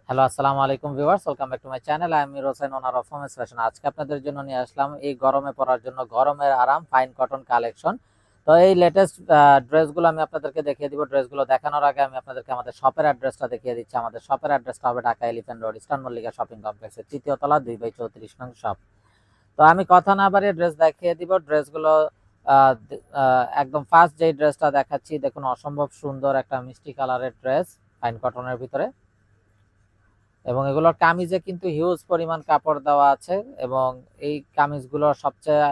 Hello, আসসালামু আলাইকুম viewers, welcome back to my channel. I am Mir Hossain, owner of Homes Fashion. আজকে আপনাদের জন্য নিয়ে আসলাম এই গরমে পরার জন্য গরমের আরাম ফাইন কটন কালেকশন। তো এই লেটেস্ট ড্রেসগুলো আমি আপনাদেরকে দেখিয়ে দিব। ড্রেসগুলো দেখানোর আগে আমি আপনাদেরকে আমাদের শপের অ্যাড্রেসটা দেখিয়ে দিচ্ছি। আমাদের শপের অ্যাড্রেসটা হবে Dhaka elephant road, eastern Mallika shopping কমপ্লেক্সের তৃতীয় তলা 2/34 নং শপ। তো আমি কথা না বাড়িয়ে ড্রেস দেখিয়ে দিব। ড্রেসগুলো একদম ফার্স্ট যেই ড্রেসটা দেখাচ্ছি, দেখুন অসম্ভব সুন্দর একটা মিষ্টি কালারের ড্রেস ফাইন কটনের ভিতরে, এবং এগুলোর কামিজে কিন্তু হিউজ পরিমাণ কাপড় দেওয়া আছে। এবং এই কামিজগুলোর সবচেয়ে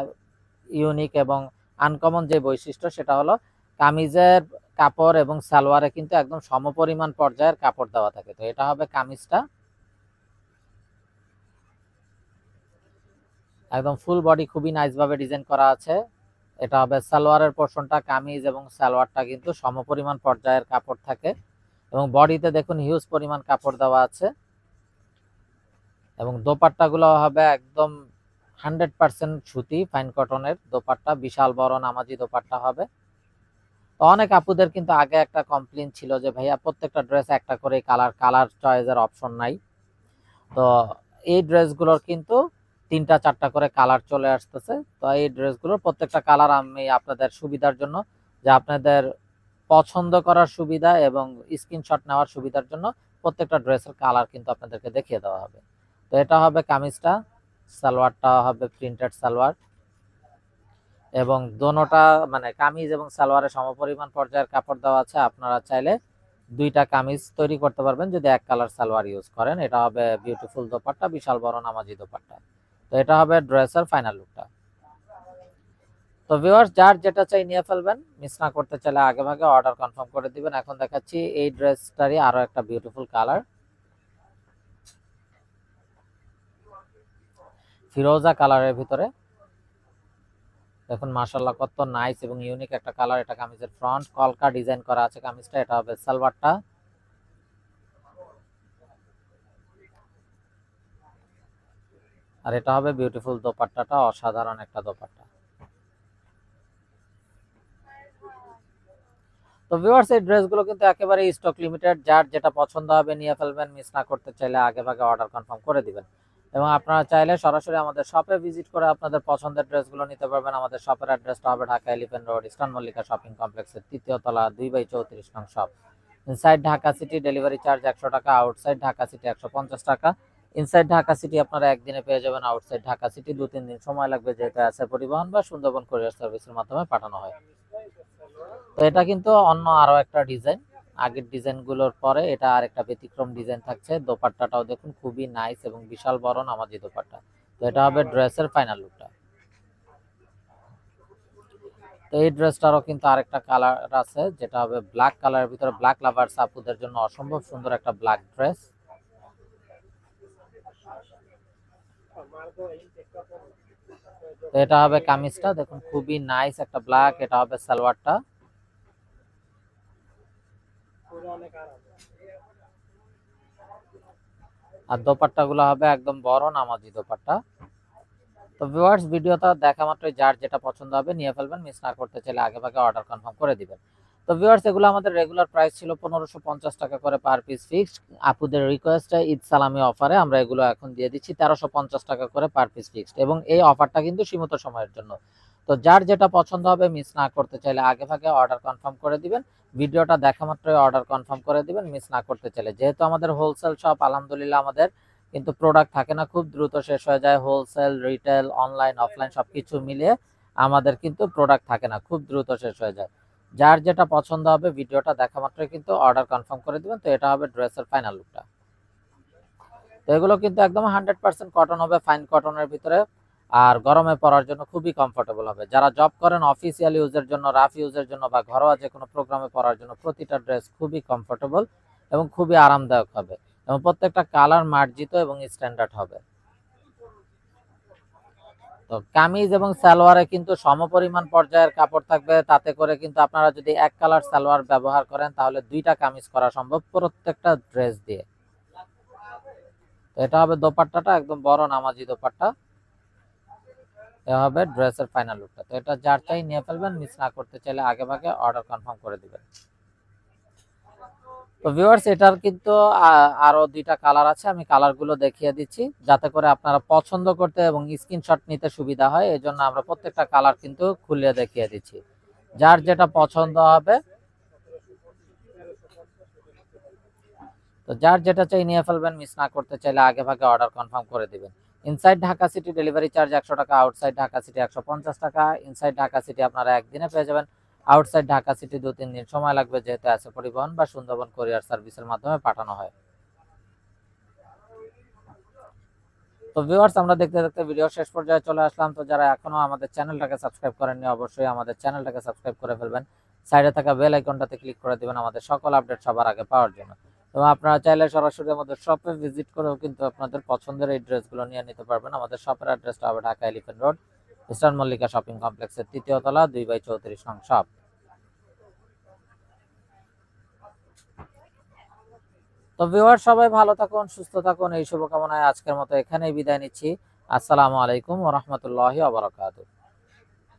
ইউনিক এবং আনকমন যে বৈশিষ্ট্য সেটা হলো কামিজের কাপড় এবং সালোয়ারে কিন্তু একদম সমপরিমাণ পর্যায়ের কাপড় দেওয়া থাকে। তো এটা হবে কামিজটা, একদম ফুল বডি খুবই নাইস ভাবে ডিজাইন করা আছে। এটা হবে সালোয়ারের পোর্শনটা। কামিজ এবং সালোয়ারটা কিন্তু সমপরিমাণ পর্যায়ের কাপড় থাকে, এবং বডিতে দেখুন হিউজ পরিমাণ কাপড় দেওয়া আছে। এবং দোপাট্টাগুলো হবে একদম 100% সুতি ফাইন কটনের দোপাট্টা, বিশাল বড় নামাজি দোপাট্টা হবে। তো অনেক আপুদের কিন্তু আগে একটা কমপ্লেইন ছিল যে ভাইয়া প্রত্যেকটা ড্রেস একটা করে কালার চয়েসের অপশন নাই। তো এই ড্রেসগুলোর কিন্তু 3টা 4টা করে কালার চলে আসতেছে। তো এই ড্রেসগুলোর প্রত্যেকটা কালার আমি আপনাদের সুবিধার জন্য, যে আপনাদের পছন্দ করার সুবিধা এবং স্ক্রিনশট নেওয়ার সুবিধার জন্য প্রত্যেকটা ড্রেসের কালার কিন্তু আপনাদেরকে দেখিয়ে দেওয়া হবে। তো এটা হবে কামিজটা, সালোয়ারটা হবে প্রিন্টেড সালোয়ার, এবং দোনোটা মানে কামিজ এবং সালোয়ারে সমপরিমাণ পর্যায়ের কাপড় দেওয়া আছে। আপনারা চাইলে 2টা কামিজ তৈরি করতে পারবেন যদি এক কালার সালোয়ার ইউজ করেন। এটা হবে বিউটিফুল দোপাট্টা, বিশাল বড় নামাজি দোপাট্টা। তো এটা হবে ড্রেসের ফাইনাল লুকটা। তো ভিউয়ার্স, যার যেটা চাই নিয়ে ফেলবেন, মিস না করতে চাইলে আগে ভাগে অর্ডার কনফার্ম করে দিবেন। এখন দেখাচ্ছি এই ড্রেসটারই আরো একটা বিউটিফুল কালার, ফিরোজা কালারের ভিতরে। দেখুন মাশাআল্লাহ কত নাইস এবং ইউনিক একটা কালার। এটা কামিজের ফ্রন্ট কলকা ডিজাইন করা আছে কামিজটা। এটা হবে সালোয়ারটা, আর এটা হবে বিউটিফুল দোপাট্টাটা, অসাধারণ একটা দোপাট্টা। তো ভিউয়ার্স, এই ড্রেসগুলো কিন্তু একেবারে স্টক লিমিটেড। যার যেটা পছন্দ হবে নিয়ে ফেলবেন, মিস না করতে চাইলে আগে ভাগে অর্ডার কনফার্ম করে দিবেন। এবং আপনারা চাইলে সরাসরি আমাদের শপে ভিজিট করে আপনাদের পছন্দের ড্রেসগুলো নিতে পারবেন। আমাদের শপের অ্যাড্রেসটা হবে Dhaka elephant road, eastern Mallika shopping কমপ্লেক্সের তৃতীয় তলা 2/34 নং shop. Inside Dhaka city delivery charge 100 টাকা, আউটসাইড ঢাকা সিটি 150 টাকা। ইনসাইড ঢাকা সিটি আপনারা একদিনে পেয়ে যাবেন, আউটসাইড ঢাকা সিটি 2-3 দিন সময় লাগবে, যেহেতু আছে পরিবহন বা সুন্দরবন কুরিয়ার সার্ভিসের মাধ্যমে পাঠানো হয়। তো এটা কিন্তু অন্য আরো একটা ডিজাইন, আগের ডিজাইন গুলোর পরে এটা আর একটা ব্যতিক্রম ডিজাইন থাকছে। দোপাট্টাটাও দেখুন খুবই নাইস এবং বিশাল বড় নামাজি দোপাট্টা। তো এটা হবে ড্রেসের ফাইনাল লুকটা। তো এই ড্রেসটারও কিন্তু আরেকটা কালার আছে, যেটা হবে ব্ল্যাক কালারের ভিতরে। ব্ল্যাক লাভার্স আপুদের জন্য অসম্ভব সুন্দর একটা ব্ল্যাক ড্রেস। তো এটা হবে কামিজটা, দেখুন খুবই নাইস একটা ব্ল্যাক। এটা হবে সালোয়ারটা, আর দোপাট্টা গুলো হবে একদম বড় নামাজি দোপাট্টা। তো ভিউয়ার্স, ভিডিওটা দেখা মাত্রই যার যেটা পছন্দ হবে নিয়ে ফেলবেন, মিস না করতে চাইলে আগে ভাগে অর্ডার কনফার্ম করে দিবেন। তো ভিউয়ার্স, এগুলো আমাদের রেগুলার প্রাইস ছিল 1550 টাকা করে পার পিস ফিক্সড। আপুদের রিকোয়েস্টে ঈদ সালামি অফারে আমরা এগুলো এখন দিয়ে দিচ্ছি 1350 টাকা করে পার পিস ফিক্সড, এবং এই অফারটা কিন্তু সীমিত সময়ের জন্য। তো যার যেটা পছন্দ হবে মিস না করতে চাইলে আগে ভাগে অর্ডার কনফার্ম করে দিবেন। ভিডিওটা দেখা মাত্রই অর্ডার কনফার্ম করে দিবেন, মিস না করতে চাইলে। যেহেতু আমাদের হোলসেল শপ, আলহামদুলিল্লাহ আমাদের কিন্তু প্রোডাক্ট থাকে না, খুব দ্রুত শেষ হয়ে যায়। হোলসেল, রিটেল, অনলাইন, অফলাইন সবকিছু মিলিয়ে আমাদের কিন্তু প্রোডাক্ট থাকে না, খুব দ্রুত শেষ হয়ে যায়। যার যেটা পছন্দ হবে ভিডিওটা দেখা মাত্রই কিন্তু অর্ডার কনফার্ম করে দিবেন। তো এটা হবে ড্রেসের ফাইনাল লুকটা। তো এগুলো কিন্তু একদম 100% কটন হবে, ফাইন কটনের ভিতরে। আর গরমে পরার জন্য খুবই কমফোর্টেবল হবে। যারা জব করেন, অফিসিয়াল ইউজের জন্য, রাফ ইউজের জন্য বা ঘরোয়া যে কোনো প্রোগ্রামে পরার জন্য প্রতিটা ড্রেস খুবই কমফোর্টেবল এবং খুবই আরামদায়ক হবে, এবং প্রত্যেকটা কালার মার্জিত এবং স্ট্যান্ডার্ড হবে। তো কামিজ এবং সালোয়ারে কিন্তু সমপরিমাণ পর্যায়ের কাপড় থাকবে, তাতে করে কিন্তু আপনারা যদি এক কালার সালোয়ার ব্যবহার করেন তাহলে 2টা কামিজ করা সম্ভব প্রত্যেকটা ড্রেস দিয়ে। তো এটা হবে দোপাট্টাটা, একদম বড় নামাজি দোপাট্টা। এ হবে ড্রেসের ফাইনাল লুকটা। তো এটা যার চাই নিয়ে ফেলবেন, মিস না করতে চাইলে আগে ভাগে অর্ডার কনফার্ম করে দিবেন। তো ভিউয়ার্স এটার কিন্তু আরো দুইটা কালার আছে, আমি কালারগুলো দেখিয়ে দিচ্ছি যাতে করে আপনারা পছন্দ করতে এবং স্ক্রিনশট নিতে সুবিধা হয়। এই জন্য আমরা প্রত্যেকটা কালার কিন্তু খুলে দেখিয়ে দিচ্ছি, যার যেটা পছন্দ হবে তো যার যেটা চাই নিয়ে ফেলবেন, মিস না করতে চাইলে আগে ভাগে অর্ডার কনফার্ম করে দিবেন। Inside Dhaka city delivery charge 100 টাকা, আউটসাইড ঢাকা সিটি 150 টাকা। ইনসাইড ঢাকা সিটি আপনারা একদিনে পেয়ে যাবেন, আউটসাইড ঢাকা সিটি 2-3 দিন সময় লাগবে, যেহেতু আছে পরিবহন বা সুন্দরবন কুরিয়ার সার্ভিসের মাধ্যমে পাঠানো হয়। তো ভিউয়ার্স আমরা দেখতে দেখতে ভিডিও শেষ পর্যায়ে চলে আসলাম। তো যারা এখনো আমাদের চ্যানেলটাকে সাবস্ক্রাইব করেননি অবশ্যই আমাদের চ্যানেলটাকে সাবস্ক্রাইব করে ফেলবেন, সাইডে থাকা বেল আইকনটাতে ক্লিক করে দিবেন আমাদের সকল আপডেট সবার আগে পাওয়ার জন্য। তো আপনারা চাইলে সরাসরি আমাদের শপে ভিজিট করেও কিন্তু আপনাদের পছন্দের এই ড্রেসগুলো নিয়ে নিতে পারবেন। আমাদের শপের অ্যাড্রেসটা হবে Dhaka elephant road, eastern Mallika shopping কমপ্লেক্সের ৩য় তলা, 2/34 নং শপ। তো ভিউয়ার্স সবাই ভালো থাকুন, সুস্থ থাকুন, এই শুভকামনায় আজকের মতো এখানেই বিদায় নিচ্ছি। আসসালামু আলাইকুম ওয়া রাহমাতুল্লাহি ওয়া বারাকাতুহু।